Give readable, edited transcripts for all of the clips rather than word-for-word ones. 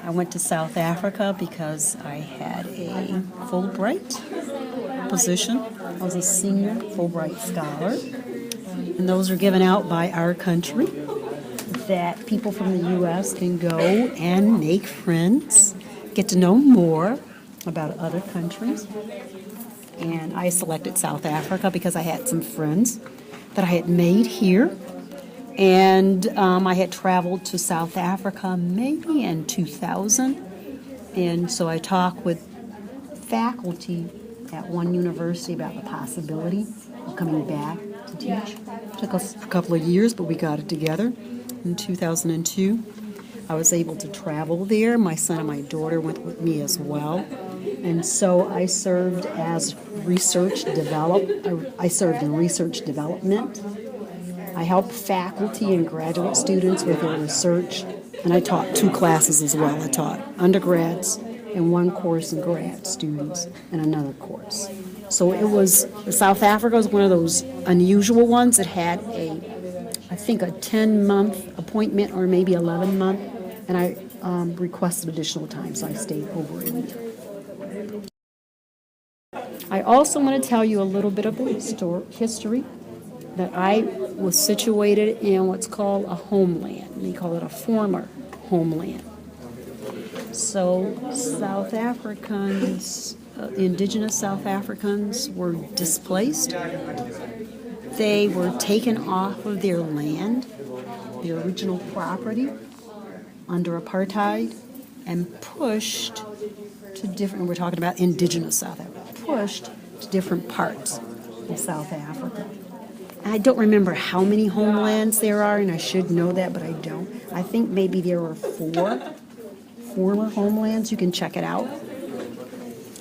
I went to South Africa because I had a Fulbright position. I was a senior Fulbright scholar, and those are given out by our country that people from the U.S. can go and make friends, get to know more about other countries. And I selected South Africa because I had some friends that I had made here. And I had traveled to South Africa maybe in 2000. And so I talked with faculty at one university about the possibility of coming back to teach. It took us a couple of years, but we got it together in 2002. I was able to travel there. My son and my daughter went with me as well. And so I served as I served in research development. I helped faculty and graduate students with their research, and I taught 2 classes as well. I taught undergrads and 1 course in grad students and another course. So it was, South Africa was one of those unusual ones. It had I think a 10-month appointment or maybe 11-month, and I requested additional time, so I stayed over a year. I also want to tell you a little bit of the history that I was situated in what's called a homeland. They call it a former homeland. So South Africans, indigenous South Africans were displaced. They were taken off of their land, their original property, under apartheid, and pushed to different, we're talking about indigenous South Africa, pushed to different parts of South Africa. I don't remember how many homelands there are, and I should know that, but I don't. I think maybe there were 4 former homelands. You can check it out.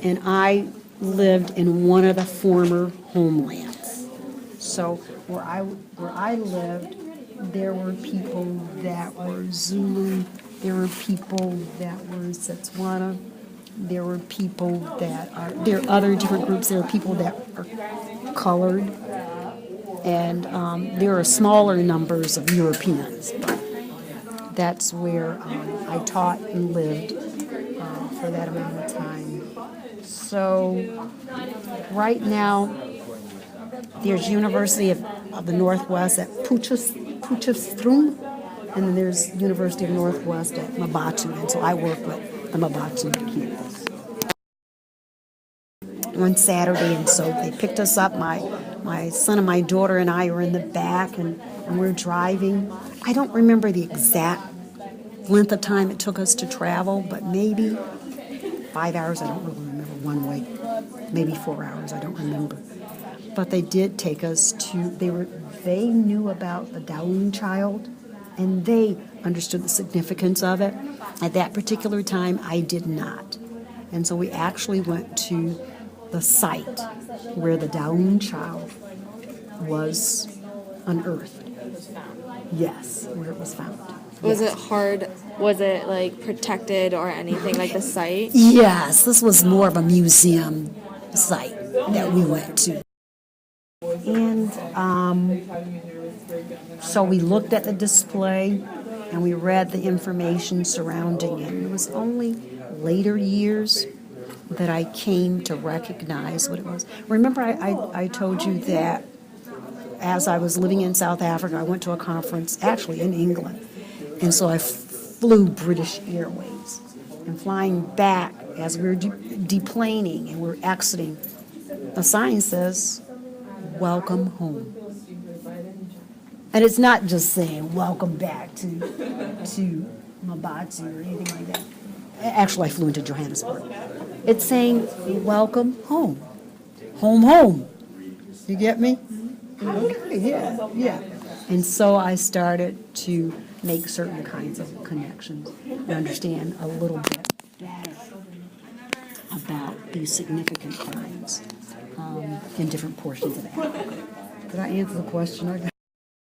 And I lived in one of the former homelands. So where I lived, there were people that were Zulu, there were people that were Setswana, there were people there are other different groups, there are people that are colored, and there are smaller numbers of Europeans. But that's where I taught and lived for that amount of time. So right now, there's University of the Northwest at Potchefstroom, and then there's University of Northwest at Mabatu, and so I work with the Mabatu campus. One Saturday, and so they picked us up. My son and my daughter and I were in the back, and we're driving. I don't remember the exact length of time it took us to travel, but maybe 5 hours. I don't really remember one way. Maybe 4 hours. I don't remember. But they did take us to. They knew about the Tuang child, and they understood the significance of it. At that particular time, I did not, and so we actually went to the site where the Tuang child was unearthed. Yes, where it was found. Was it hard? Was it like protected or anything, like the site? Yes, this was more of a museum site that we went to. And so we looked at the display and we read the information surrounding it. It was only later years that I came to recognize what it was. Remember, I told you that as I was living in South Africa, I went to a conference, actually in England, and so I flew British Airways. And flying back, as we were deplaning and we're exiting, the sign says, "Welcome home." And it's not just saying, "Welcome back to Mabatu" or anything like that. Actually, I flew into Johannesburg. It's saying, "Welcome home." Home, home. You get me? Okay, yeah. And so I started to make certain kinds of connections and understand a little bit better about these significant crimes in different portions of Africa. Did I answer the question?